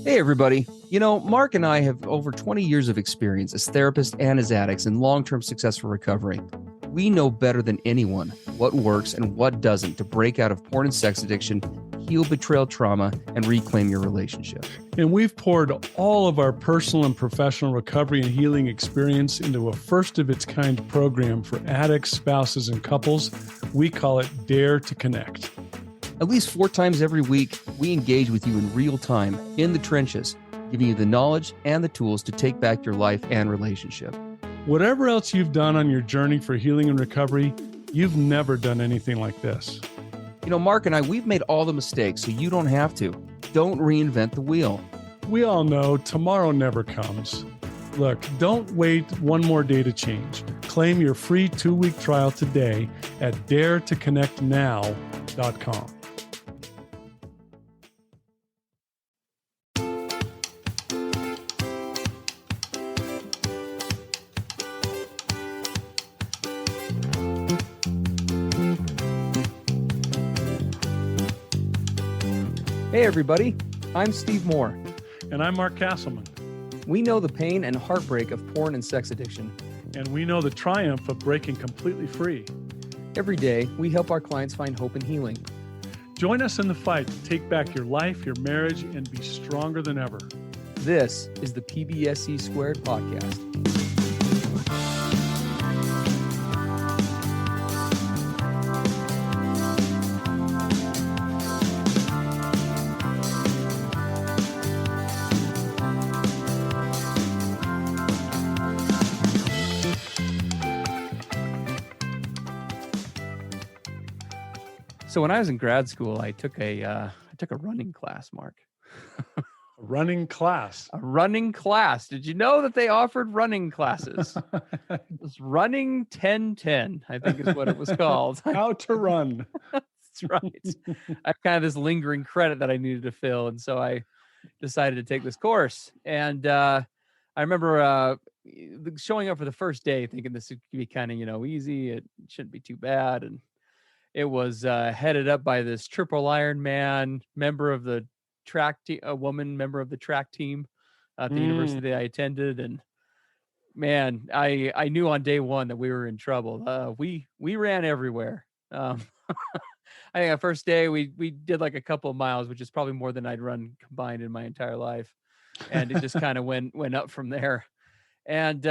Hey, everybody. Mark and I have over 20 years of experience as therapists and as addicts in long-term successful recovery. We know better than anyone what works and what doesn't to break out of porn and sex addiction, heal betrayal trauma, and reclaim your relationship. And we've poured all of our personal and professional recovery and healing experience into a first-of-its-kind program for addicts, spouses, and couples. We call it Dare to Connect. At least 4 times every week, we engage with you in real time, in the trenches, giving you the knowledge and the tools to take back your life and relationship. Whatever else you've done on your journey for healing and recovery, you've never done anything like this. Mark and I, we've made all the mistakes, so you don't have to. Don't reinvent the wheel. We all know tomorrow never comes. Look, don't wait one more day to change. Claim your free 2-week trial today at daretoconnectnow.com. Hey, everybody. I'm Steve Moore. And I'm Mark Castleman. We know the pain and heartbreak of porn and sex addiction. And we know the triumph of breaking completely free. Every day, we help our clients find hope and healing. Join us in the fight to take back your life, your marriage, and be stronger than ever. This is the PBSC Squared podcast. So when I was in grad school, I took a running class, Mark. A running class. A running class. Did you know that they offered running classes? It was running 1010, I think is what it was called. How to run. That's right. I have kind of this lingering credit that I needed to fill, and so I decided to take this course. And I remember showing up for the first day, thinking this would be kind of easy. It shouldn't be too bad, and it was headed up by this triple Ironman member of the track team, a woman member of the track team at the university I attended. And man, I knew on day one that we were in trouble. We ran everywhere. I think the first day we did like a couple of miles, which is probably more than I'd run combined in my entire life. And it just kind of went up from there. And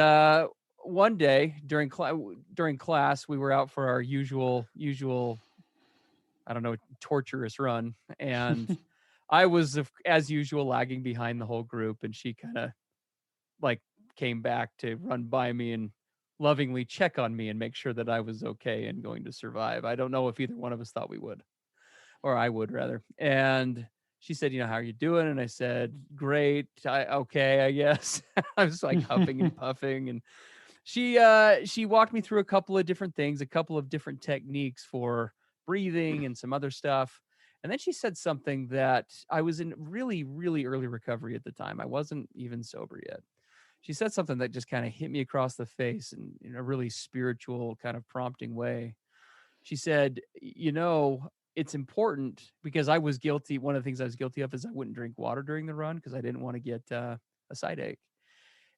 one day during class, we were out for our usual, I don't know, torturous run. And I was, as usual, lagging behind the whole group. And she kind of came back to run by me and lovingly check on me and make sure that I was okay and going to survive. I don't know if either one of us thought we would, or I would rather. And she said, how are you doing? And I said, great. Okay, I guess. I was huffing and puffing. And she walked me through a couple of different things, a couple of different techniques for breathing and some other stuff. And then she said something that I was in really, really early recovery at the time. I wasn't even sober yet. She said something that just kind of hit me across the face in a really spiritual kind of prompting way. She said, it's important because I was guilty. One of the things I was guilty of is I wouldn't drink water during the run because I didn't want to get a side ache.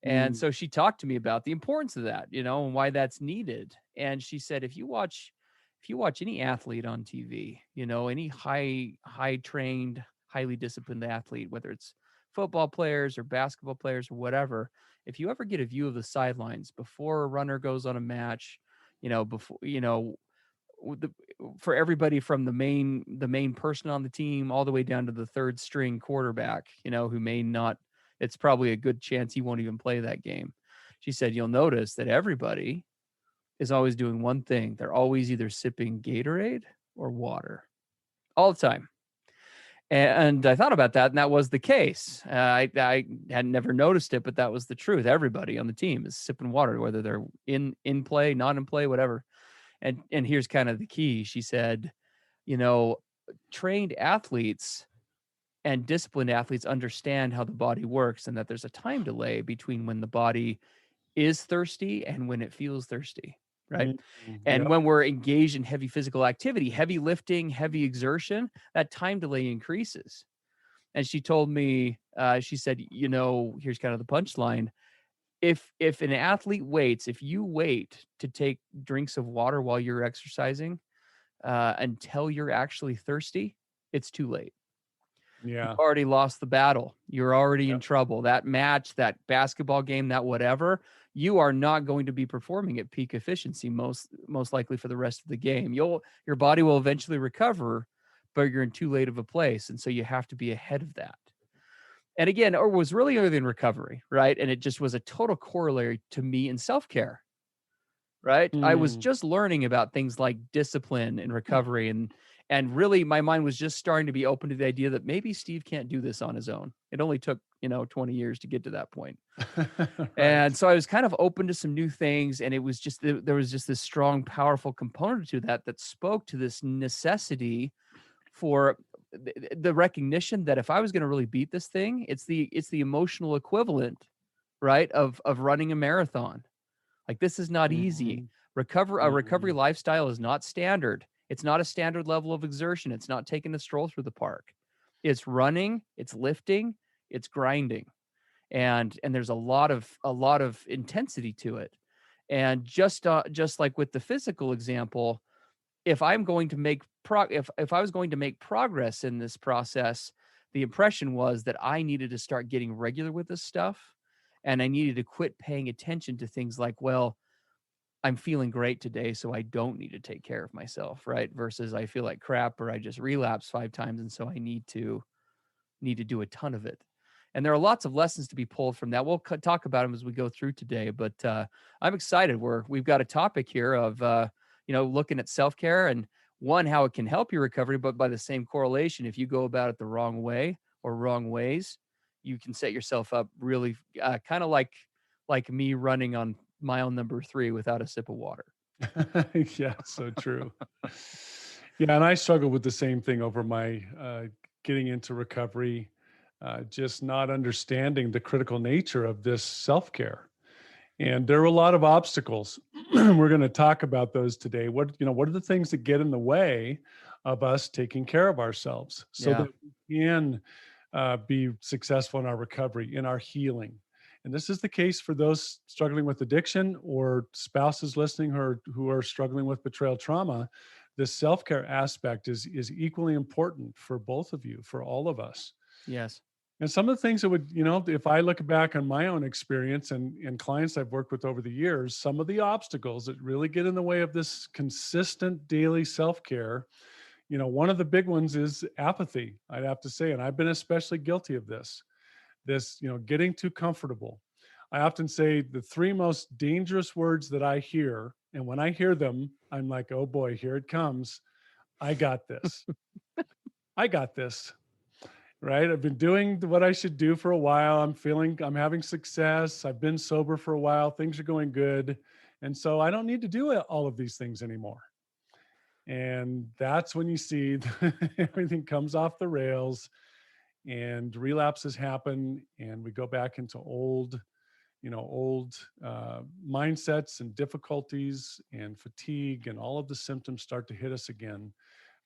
And so she talked to me about the importance of that, and why that's needed. And she said, if you watch any athlete on TV, any high trained, highly disciplined athlete, whether it's football players or basketball players or whatever, if you ever get a view of the sidelines before a runner goes on a match, for everybody from the main person on the team all the way down to the third string quarterback, who may not, it's probably a good chance he won't even play that game. She said, you'll notice that everybody is always doing one thing. They're always either sipping Gatorade or water all the time. And I thought about that, and that was the case. I had never noticed it, but that was the truth. Everybody on the team is sipping water, whether they're in play, not in play, whatever. And here's kind of the key. She said, trained athletes and disciplined athletes understand how the body works and that there's a time delay between when the body is thirsty and when it feels thirsty, right? Mm-hmm. And when we're engaged in heavy physical activity, heavy lifting, heavy exertion, that time delay increases. And she told me, she said, here's kind of the punchline. If an athlete waits, if you wait to take drinks of water while you're exercising, until you're actually thirsty, it's too late. You've Yeah. already lost the battle. You're already in Yep. trouble. That match, that basketball game, that whatever, you are not going to be performing at peak efficiency most likely for the rest of the game. Your body will eventually recover, but you're in too late of a place, and so you have to be ahead of that. And again, or was really early in recovery, right? And it just was a total corollary to me in self-care, right? I was Mm. just learning about things like discipline and recovery, and really my mind was just starting to be open to the idea that maybe Steve can't do this on his own. It only took, 20 years to get to that point. Right. And so I was kind of open to some new things, and it was just there was just this strong, powerful component to that spoke to this necessity for the recognition that if I was going to really beat this thing, it's the emotional equivalent, right, of running a marathon. Like, this is not easy. Mhm. A recovery Mhm. lifestyle is not standard. It's not a standard level of exertion. It's not taking a stroll through the park. It's running, it's lifting, it's grinding. And there's a lot of intensity to it. And just like with the physical example, if I'm going to make if I was going to make progress in this process, the impression was that I needed to start getting regular with this stuff, and I needed to quit paying attention to things like, well, I'm feeling great today, so I don't need to take care of myself, right? Versus I feel like crap or I just relapse 5 times, and so I need to do a ton of it. And there are lots of lessons to be pulled from that. We'll talk about them as we go through today, but I'm excited. We've got a topic here of looking at self care and one how it can help your recovery, but by the same correlation, if you go about it the wrong way or wrong ways, you can set yourself up really kind of like me running on mile number 3 without a sip of water. Yeah, so true. Yeah, and I struggle with the same thing over my getting into recovery, just not understanding the critical nature of this self care. And there are a lot of obstacles. We're going to talk about those today. What are the things that get in the way of us taking care of ourselves so Yeah. that we can be successful in our recovery, in our healing? And this is the case for those struggling with addiction or spouses listening who are struggling with betrayal trauma. This self care aspect is equally important for both of you, for all of us. Yes. And some of the things that would, if I look back on my own experience and clients I've worked with over the years, some of the obstacles that really get in the way of this consistent daily self care, one of the big ones is apathy, I'd have to say. And I've been especially guilty of this, getting too comfortable. I often say the three most dangerous words that I hear, and when I hear them, I'm like, oh boy, here it comes. I got this. I got this. Right? I've been doing what I should do for a while. I'm having success. I've been sober for a while. Things are going good. And so I don't need to do all of these things anymore. And that's when you see everything comes off the rails and relapses happen. And we go back into old mindsets and difficulties and fatigue, and all of the symptoms start to hit us again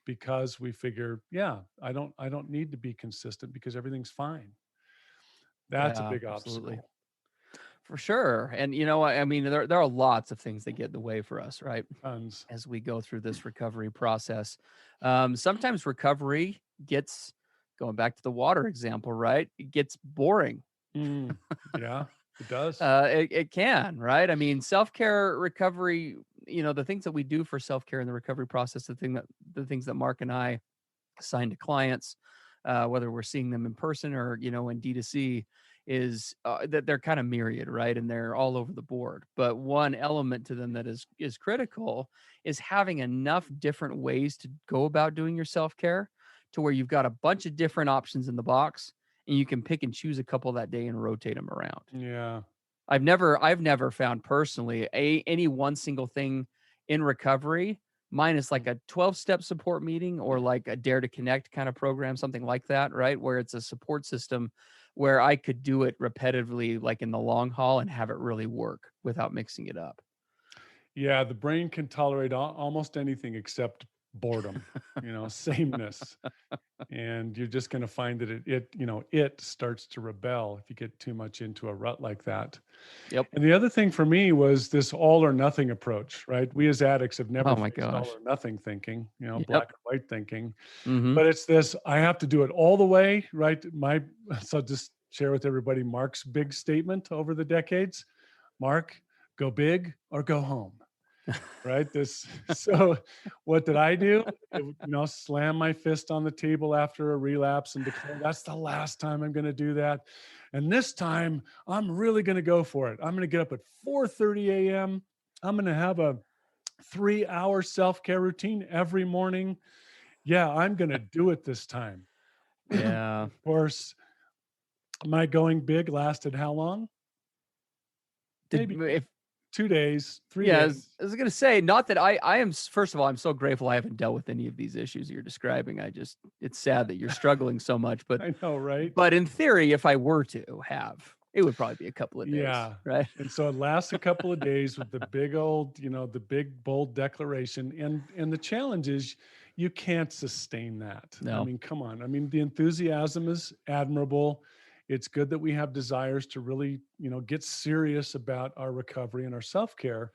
because we figure, yeah, I don't need to be consistent because everything's fine. That's a Yeah, big absolutely. obstacle. For sure. And you know what? I mean, there are lots of things that get in the way for us, right? Tons. As we go through this recovery process. Sometimes recovery gets, going back to the water example, right? It gets boring. Mm, yeah, it does. It can, right? I mean, self-care recovery, the things that we do for self-care in the recovery process, the things that Mark and I assign to clients, whether we're seeing them in person or in D2C, is that they're kind of myriad, right? And they're all over the board. But one element to them that is critical is having enough different ways to go about doing your self care to where you've got a bunch of different options in the box, and you can pick and choose a couple that day and rotate them around. Yeah. I've never found personally any one single thing in recovery, minus like Mm. a 12-step support meeting or like a Dare to Connect kind of program, something like that, right? Where it's a support system where I could do it repetitively, like in the long haul, and have it really work without mixing it up. Yeah, the brain can tolerate almost anything except boredom, sameness. And you're just going to find that it starts to rebel if you get too much into a rut like that. Yep. And the other thing for me was this all or nothing approach, right? We as addicts have never Oh my faced all gosh. or nothing thinking, Yep. black and white thinking, Mhm. but it's this, I have to do it all the way, right? So just share with everybody Mark's big statement over the decades. Mark, go big or go home. Right? This so what did I do? Slam my fist on the table after a relapse and declare that's the last time I'm going to do that. And this time I'm really going to go for it. I'm going to get up at 4:30 a.m. I'm going to have a 3-hour self-care routine every morning. Yeah, I'm going to do it this time. Yeah. Of course, my going big lasted how long? Did Maybe if 2 days, 3 Yeah, days. I was gonna say, not that I am first of all, I'm so grateful I haven't dealt with any of these issues you're describing. It's sad that you're struggling so much, I know, right? but in theory, if I were to have, it would probably be a couple of days, Yeah. right? And so it lasts a couple of days with the big old, the big bold declaration. And the challenge is you can't sustain that. I No. mean, come on. I mean, the enthusiasm is admirable. It's good that we have desires to really, get serious about our recovery and our self-care,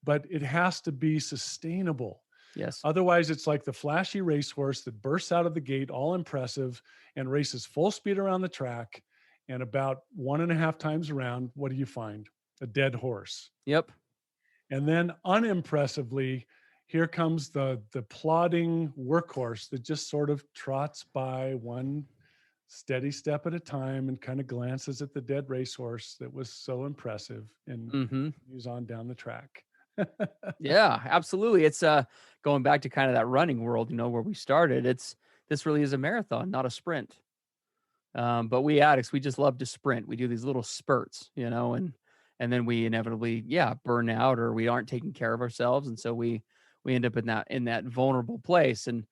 but it has to be sustainable. Yes. Otherwise, it's like the flashy racehorse that bursts out of the gate, all impressive, and races full speed around the track. And about 1.5 times around, what do you find? A dead horse. Yep. And then unimpressively, here comes the plodding workhorse that just sort of trots by one steady step at a time and kind of glances at the dead racehorse that was so impressive and Mhm. continues on down the track. Yeah, absolutely. It's, going back to kind of that running world, where we started. This really is a marathon, not a sprint. But we addicts, we just love to sprint. We do these little spurts, and then we inevitably, yeah, burn out or we aren't taking care of ourselves, and so we end up in that vulnerable place. And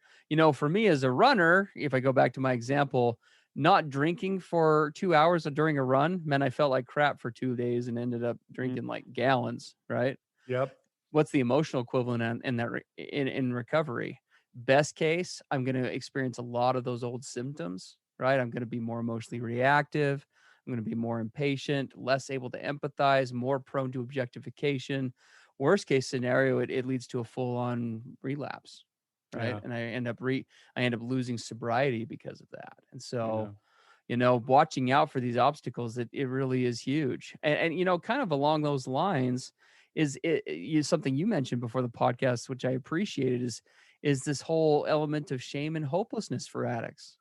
for me as a runner, if I go back to my example, not drinking for 2 hours during a run meant I felt like crap for 2 days and ended up Mm, drinking like gallons. Right? yep. What's the emotional equivalent in that in recovery? Best case, I'm going to experience a lot of those old symptoms, right? I'm going to be more emotionally reactive. I'm going to be more impatient, less able to empathize, more prone to objectification. Worst case scenario, it leads to a full on relapse, right? Yeah. And I end up losing sobriety because of that. And Yeah. so, watching out for these obstacles, it really is huge. And kind of along those lines is something you mentioned before the podcast, which I appreciated, is this whole element of shame and hopelessness for addicts.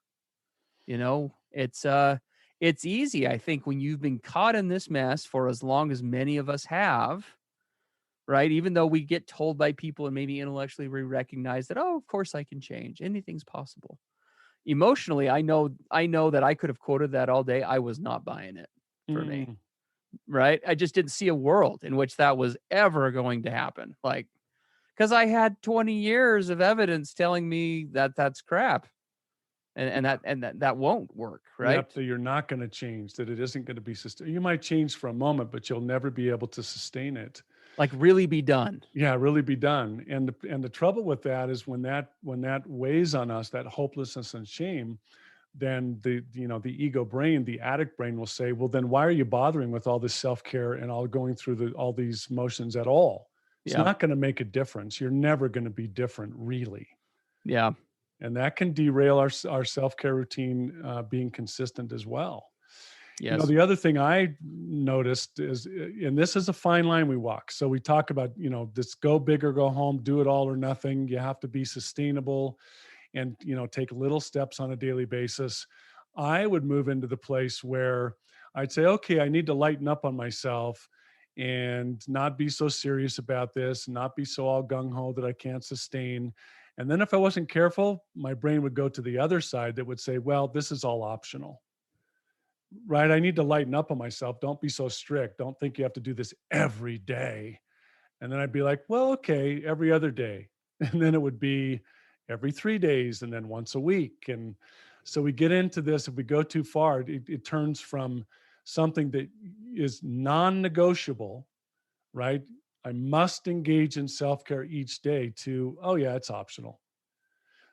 It's easy, I think, when you've been caught in this mess for as long as many of us have, right? Even though we get told by people and maybe intellectually we recognize that, oh, of course I can change. Anything's possible. Emotionally, I know that I could have quoted that all day. I was not buying it for me, Mm. right? I just didn't see a world in which that was ever going to happen. Like, because I had 20 years of evidence telling me that that's crap and that won't work, right? Yep, that you're not gonna change, that it isn't gonna be you might change for a moment, but you'll never be able to sustain it. Like, really be done. Yeah, really be done. And the trouble with that is when that weighs on us, that hopelessness and shame, then the ego brain, the addict brain will say, well, then why are you bothering with all this self-care and all going through all these motions at all? It's Yeah. not gonna make a difference. You're never gonna be different, really. Yeah. And that can derail our self-care routine being consistent as well. Yes. The other thing I noticed is, and this is a fine line we walk. So we talk about, this go big or go home, do it all or nothing. You have to be sustainable and, take little steps on a daily basis. I would move into the place where I'd say, okay, I need to lighten up on myself and not be so serious about this, not be so all gung ho that I can't sustain. And then if I wasn't careful, my brain would go to the other side that would say, well, this is all optional, right? I need to lighten up on myself. Don't be so strict. Don't think you have to do this every day. And then I'd be like, well, okay, every other day. And then it would be every 3 days and then once a week. And so we get into this. If we go too far, it turns from something that is non negotiable, right? I must engage in self care each day to, oh, yeah, it's optional.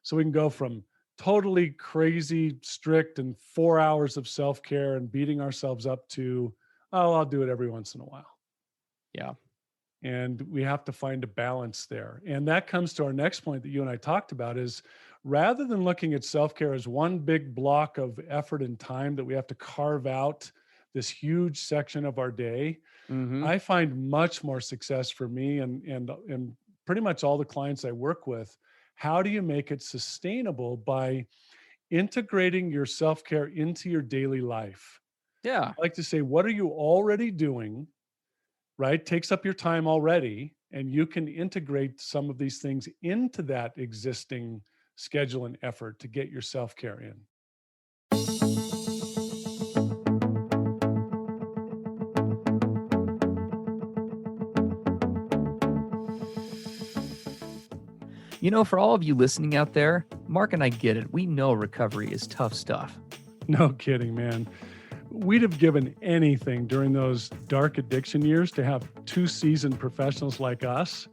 So we can go from totally crazy, strict, and 4 hours of self care and beating ourselves up to, oh, I'll do it every once in a while. Yeah. And we have to find a balance there. And that comes to our next point that you and I talked about is rather than looking at self-care as one big block of effort and time that we have to carve out this huge section of our day, Mm-hmm. I find much more success for me and pretty much all the clients I work with. How do you make it sustainable by integrating your self-care into your daily life? Yeah. I like to say, what are you already doing, right? Takes up your time already, and you can integrate some of these things into that existing schedule and effort to get your self-care in. For all of you listening out there, Mark and I get it. We know recovery is tough stuff. No kidding, man. We'd have given anything during those dark addiction years to have two seasoned professionals like us,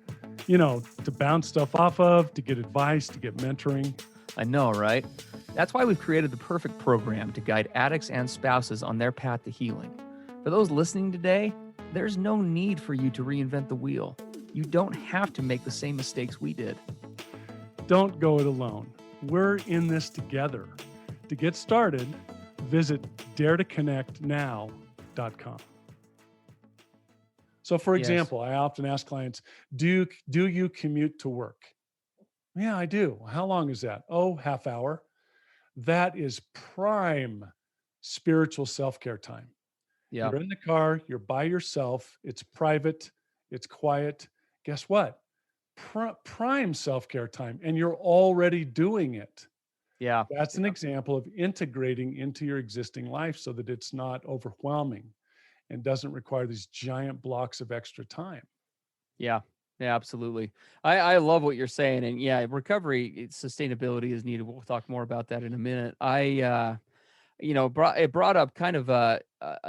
to bounce stuff off of, to get advice, to get mentoring. I know, right? That's why we've created the perfect program to guide addicts and spouses on their path to healing. For those listening today, there's no need for you to reinvent the wheel. You don't have to make the same mistakes we did. Don't go it alone. We're in this together. To get started, visit daretoconnectnow.com. So, for Yes. example, I often ask clients, do you commute to work? Yeah, I do. How long is that? Oh, half hour. That is prime spiritual self-care time. Yeah. You're in the car, you're by yourself, it's private, it's quiet. Guess what? Prime self-care time, and you're already doing it. Yeah. That's an Yeah. example of integrating into your existing life so that it's not overwhelming and doesn't require these giant blocks of extra time. Yeah. Yeah, absolutely. I love what you're saying. And yeah, recovery, sustainability is needed. We'll talk more about that in a minute. Brought up kind of a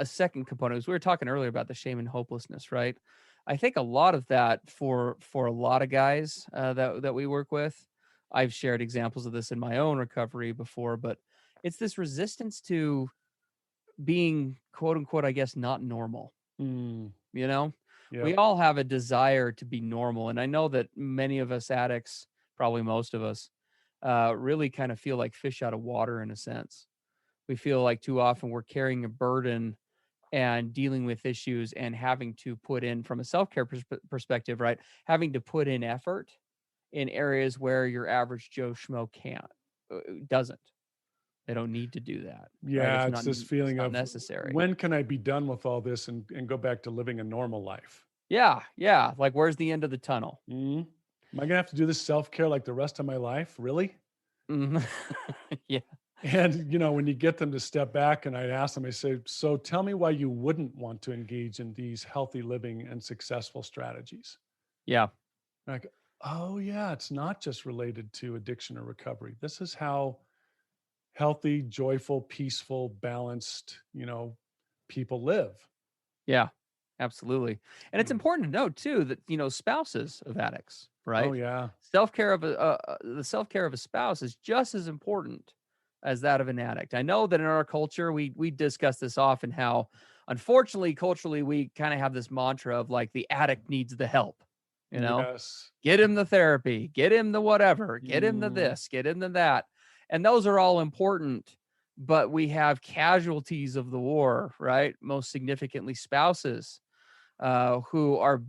second component. As we were talking earlier about the shame and hopelessness, right? I think a lot of that for a lot of guys that we work with, I've shared examples of this in my own recovery before, but it's this resistance to being quote unquote, I guess, not normal. Mm, You know, we yep. all have a desire to be normal, and I know that many of us addicts, probably most of us, really kind of feel like fish out of water in a sense. We feel like too often we're carrying a burden and dealing with issues and having to put in from a self-care perspective, right? Having to put in effort in areas where your average Joe Schmo can't, doesn't. They don't need to do that, right? Yeah, it's this It's feeling not of necessary. when can I be done with all this and go back to living a normal life? Yeah, yeah. Like, where's the end of the tunnel? Mm? Am I gonna have to do this self-care like the rest of my life? Really? Mhm. Yeah, And when you get them to step back and I ask them, I say, so tell me why you wouldn't want to engage in these healthy living and successful strategies. yeah, And I go, oh yeah, it's not just related to addiction or recovery. This is how healthy, joyful, peaceful, balanced, people live. yeah. Absolutely. And it's Mm. important to note too that, spouses of addicts, Oh right? yeah. Self-care of the self-care of a spouse is just as important as that of an addict. I know that in our culture, we discuss this often how unfortunately culturally we kind of have this mantra of like the addict needs the help, you know? Yes. Get him the therapy, get him the whatever, get him the Mm, this, get him the that. And those are all important, but we have casualties of the war, right? Most significantly spouses, who are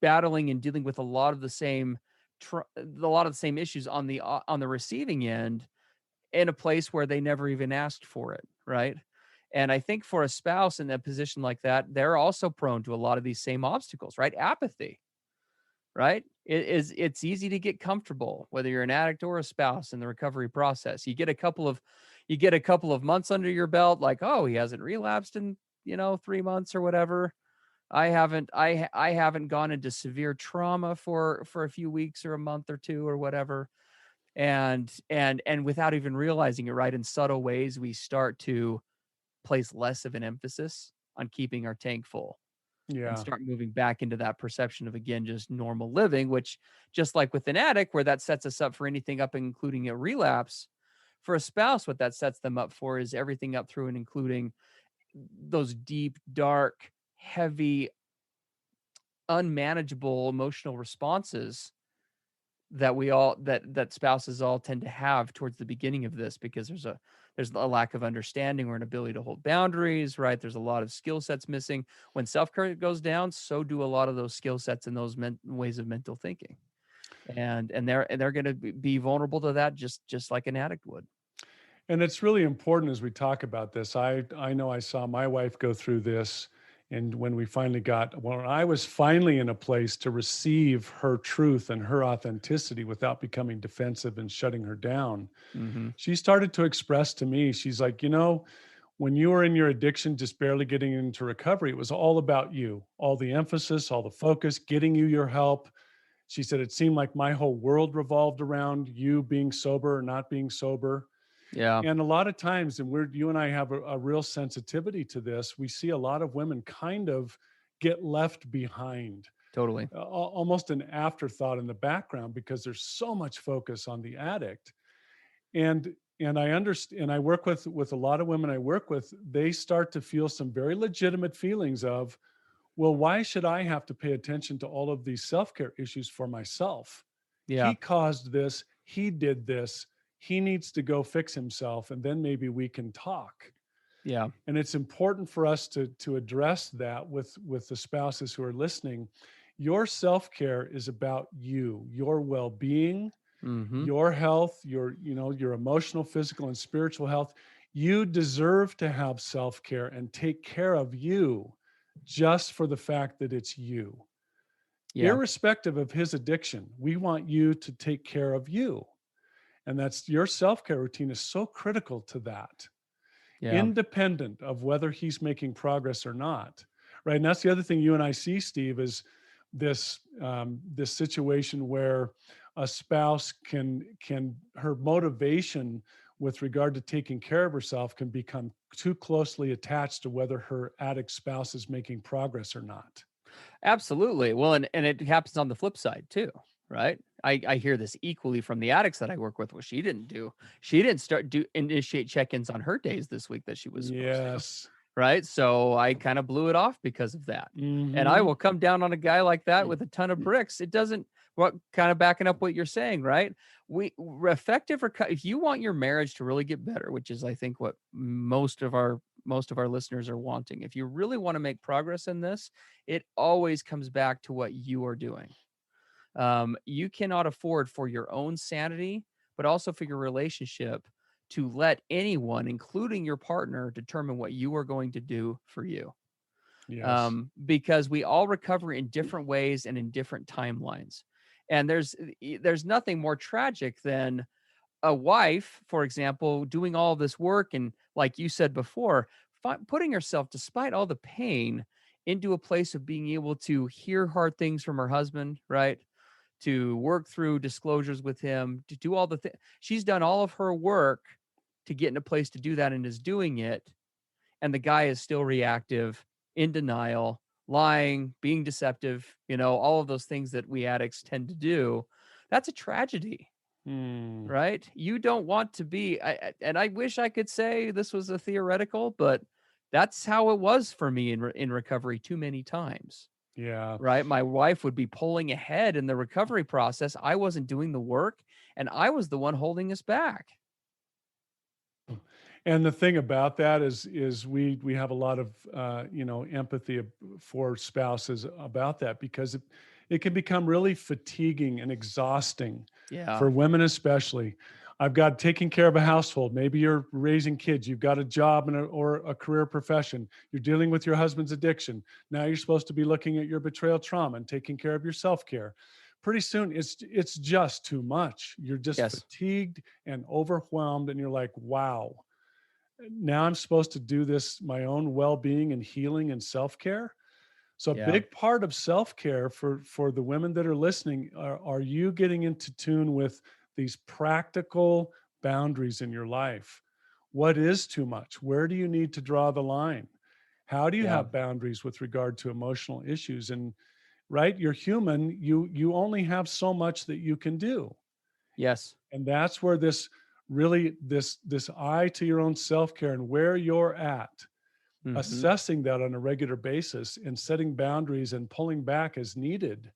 battling and dealing with a lot of the same issues on the receiving end in a place where they never even asked for it, right? And I think for a spouse in a position like that, they're also prone to a lot of these same obstacles, right? Apathy, right? It's easy to get comfortable whether you're an addict or a spouse in the recovery process. You get a couple of months under your belt, like, oh, he hasn't relapsed in 3 months or whatever. I haven't gone into severe trauma for a few weeks or a month or two or whatever. And without even realizing it, right, in subtle ways, we start to place less of an emphasis on keeping our tank full. and Yeah. start moving back into that perception of, again, just normal living, which, just like with an addict, where that sets us up for anything up, including a relapse, for a spouse, what that sets them up for is everything up through and including those deep, dark, heavy, unmanageable emotional responses that that spouses all tend to have towards the beginning of this, because there's a lack of understanding or an ability to hold boundaries, right? There's a lot of skill sets missing. When self-care goes down, so do a lot of those skill sets and those ways of mental thinking. And they're going to be vulnerable to that, just like an addict would. And it's really important as we talk about this. I know I saw my wife go through this, and when I was finally in a place to receive her truth and her authenticity without becoming defensive and shutting her down, Mhm. she started to express to me, she's like, when you were in your addiction, just barely getting into recovery, it was all about you, all the emphasis, all the focus, getting you your help. She said it seemed like my whole world revolved around you being sober or not being sober. Yeah, And a lot of times, and you and I have a real sensitivity to this, we see a lot of women kind of get left behind, totally. almost an afterthought in the background because there's so much focus on the addict. And I understand, and I work with a lot of women I work with, they start to feel some very legitimate feelings of, well, why should I have to pay attention to all of these self-care issues for myself? He Yeah, caused this, he did this, he needs to go fix himself, and then maybe we can talk. yeah, And it's important for us to address that with the spouses who are listening. Your self-care is about you, your well-being, mhm, your health, your emotional, physical, and spiritual health. You deserve to have self-care and take care of you just for the fact that it's you. yeah, Irrespective of his addiction, we want you to take care of you. And that's your self-care routine is so critical to that, yeah, independent of whether he's making progress or not. Right. And that's the other thing you and I see, Steve, is this situation where a spouse can her motivation with regard to taking care of herself can become too closely attached to whether her addict spouse is making progress or not. absolutely. Well, and it happens on the flip side too, right? I hear this equally from the addicts that I work with. What she didn't do, she didn't initiate check-ins on her days this week that she was supposed to. Yes. Right? So I kind of blew it off because of that. And I Hmm. will come down on a guy like that with a ton of bricks. It doesn't, what kind of backing up what you're saying, right? Effective if you want your marriage to really get better, which is I think what most of our listeners are wanting. If you really want to make progress in this, it always comes back to what you are doing. You cannot afford, for your own sanity, but also for your relationship, to let anyone, including your partner, determine what you are going to do for you. Yes. Because we all recover in different ways and in different timelines. And there's nothing more tragic than a wife, for example, doing all this work and, like you said before, putting herself, despite all the pain, into a place of being able to hear hard things from her husband, right? To work through disclosures with him, to do all the things. She's done all of her work to get in a place to do that and is doing it. And the guy is still reactive, in denial, lying, being deceptive, all of those things that we addicts tend to do. That's a tragedy, Mm, right? You don't want to be, and I wish I could say this was a theoretical, but that's how it was for me in recovery too many times. yeah. Right? My wife would be pulling ahead in the recovery process. I wasn't doing the work, and I was the one holding us back. And the thing about that is we have a lot of empathy for spouses about that because it can become really fatiguing and exhausting Yeah. for women especially. I've got taking care of a household. Maybe you're raising kids. You've got a job or a career profession. You're dealing with your husband's addiction. Now you're supposed to be looking at your betrayal trauma and taking care of your self care. Pretty soon, it's just too much. You're just Yes. fatigued and overwhelmed, and you're like, wow, now I'm supposed to do this my own well-being and healing and self-care. So a Yeah. big part of self-care for the women that are listening are you getting into tune with these practical boundaries in your life? What is too much? Where do you need to draw the line? How do you Yeah. have boundaries with regard to emotional issues? And right, you're human. You only have so much that you can do. Yes. And that's where this really this eye to your own self-care and where you're at, Hmm. assessing that on a regular basis and setting boundaries and pulling back as needed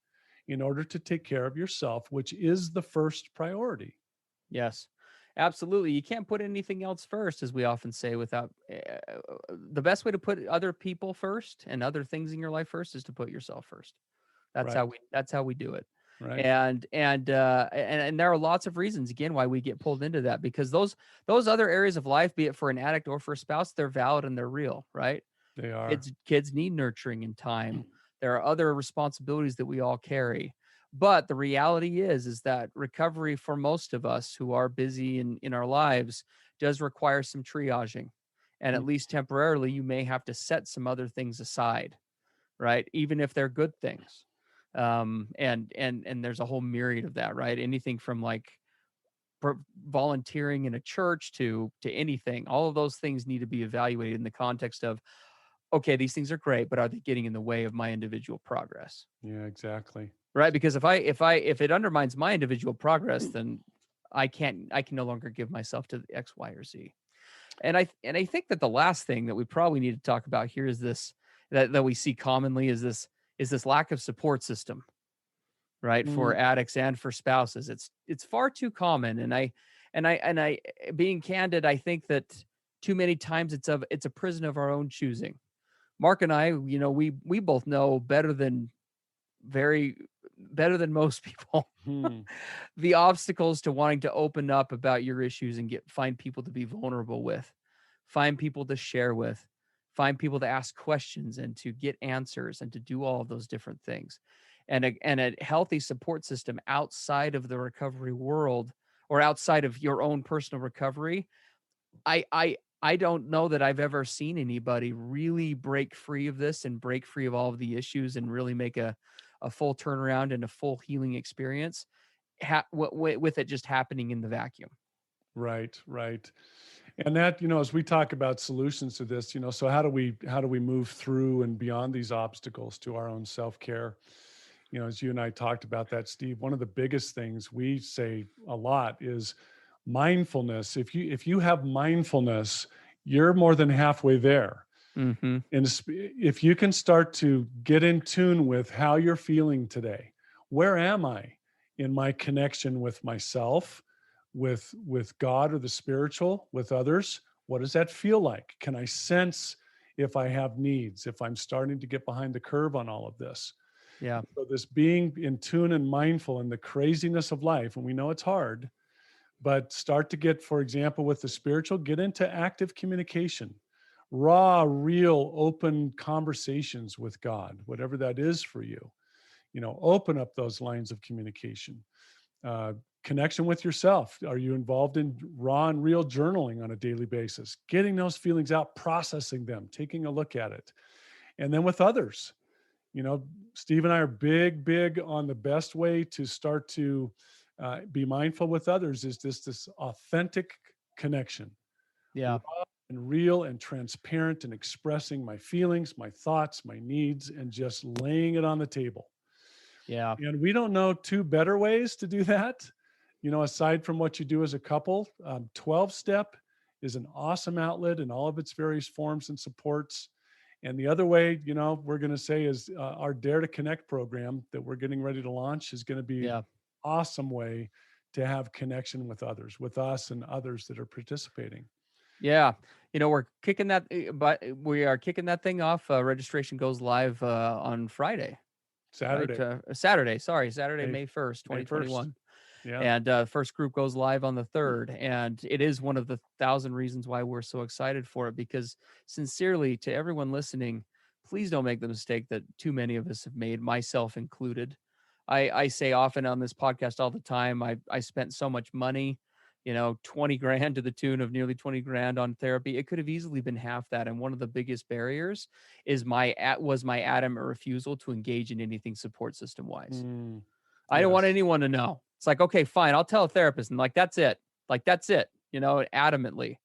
in order to take care of yourself, which is the first priority. Yes. Absolutely. You can't put anything else first, as we often say, without the best way to put other people first and other things in your life first is to put yourself first. Right. That's how we do it. Right. And there are lots of reasons again why we get pulled into that, because those other areas of life, be it for an addict or for a spouse, they're valid and they're real, right? They are. Kids need nurturing and time. There are other responsibilities that we all carry. But the reality is that recovery for most of us who are busy in our lives does require some triaging. And at Mm, least temporarily, you may have to set some other things aside, right? Even if they're good things. And there's a whole myriad of that, right? Anything from like volunteering in a church to anything. All of those things need to be evaluated in the context of, okay, these things are great, but are they getting in the way of my individual progress? yeah, exactly. Right? Because if it undermines my individual progress, then I can no longer give myself to X, Y, or Z. And I think that the last thing that we probably need to talk about here is this, that we see commonly, is this lack of support system, right? For Mm, addicts and for spouses. It's far too common. And I being candid, I think that too many times it's a prison of our own choosing. Mark and I, we both know very better than most people hmm, the obstacles to wanting to open up about your issues and find people to be vulnerable with, find people to share with, find people to ask questions and to get answers and to do all of those different things. And a healthy support system outside of the recovery world, or outside of your own personal recovery, I don't know that I've ever seen anybody really break free of this and break free of all of the issues and really make a full turnaround and a full healing experience, with it just happening in the vacuum. right, right. And that, as we talk about solutions to this, so how do we move through and beyond these obstacles to our own self-care? As you and I talked about that, Steve, one of the biggest things we say a lot is mindfulness. If you have mindfulness, you're more than halfway there. Mhm. And if you can start to get in tune with how you're feeling today, where am I in my connection with myself, with God or the spiritual, with others? What does that feel like? Can I sense if I have needs, if I'm starting to get behind the curve on all of this? Yeah. So this being in tune and mindful in the craziness of life, and we know it's hard, but start to get, for example, with the spiritual, get into active communication, raw, real, open conversations with God, whatever that is for you. Open up those lines of communication. Uh, Connection with yourself. Are you involved in raw and real journaling on a daily basis? Getting those feelings out, processing them, taking a look at it. And then with others, you know, Steve and I are big on the best way to start to be mindful with others is this authentic connection, Yeah. raw and real and transparent, and expressing my feelings, my thoughts, my needs, and just laying it on the table. Yeah. And we don't know two better ways to do that, aside from what you do as a couple. 12 step is an awesome outlet in all of its various forms and supports. And the other way, we're going to say is our Dare to Connect program that we're getting ready to launch is going to be Yeah. awesome way to have connection with others, with us and others that are participating. Yeah. We're kicking that, but we are kicking that thing off. Registration goes live on Friday, right? Saturday, Saturday. Sorry, Saturday, May, May 1st, May 1st. 2021. Yeah. And first group goes live on the 3rd. And it is one of the thousand reasons why we're so excited for it, because sincerely, to everyone listening, please don't make the mistake that too many of us have made, myself included. I say often on this podcast all the time, I spent so much money, 20 grand, to the tune of nearly 20 grand on therapy. It could have easily been half that. And one of the biggest barriers was my adamant refusal to engage in anything support system wise. Mm, I don't want yes. anyone to know. It's like, okay, fine, I'll tell a therapist, and like that's it. Like that's it, adamantly.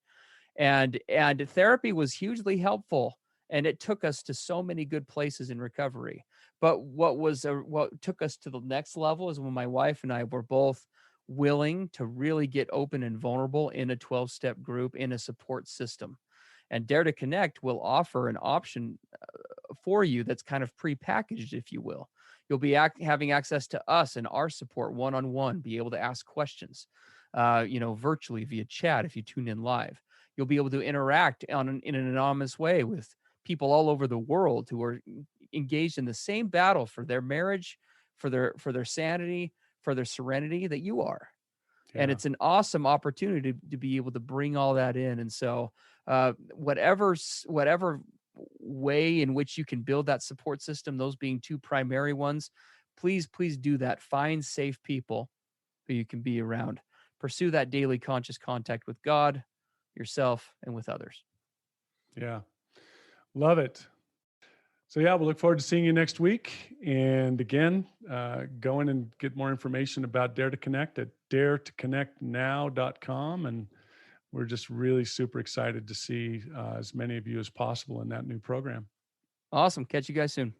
And therapy was hugely helpful. And it took us to so many good places in recovery. But what took us to the next level is when my wife and I were both willing to really get open and vulnerable in a 12-step group in a support system. And Dare to Connect will offer an option for you that's kind of pre-packaged, if you will. You'll be having access to us and our support one-on-one, be able to ask questions, virtually via chat if you tune in live. You'll be able to interact in an anonymous way with people all over the world who are engaged in the same battle for their marriage, for their sanity, for their serenity that you are. And Yeah. it's an awesome opportunity to be able to bring all that in. And so, whatever way in which you can build that support system, those being two primary ones, please do that. Find safe people who you can be around. Pursue that daily conscious contact with God, yourself, and with others. Yeah. Love it. So yeah, we'll look forward to seeing you next week. And again, go in and get more information about Dare to Connect at daretoconnectnow.com. And we're just really super excited to see as many of you as possible in that new program. Awesome. Catch you guys soon.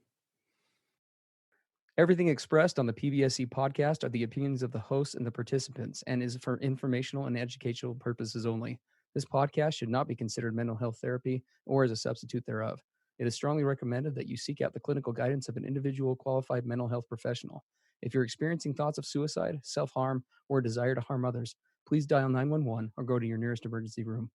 Everything expressed on the PBSC podcast are the opinions of the hosts and the participants and is for informational and educational purposes only. This podcast should not be considered mental health therapy or as a substitute thereof. It is strongly recommended that you seek out the clinical guidance of an individual qualified mental health professional. If you're experiencing thoughts of suicide, self-harm, or a desire to harm others, please dial 911 or go to your nearest emergency room.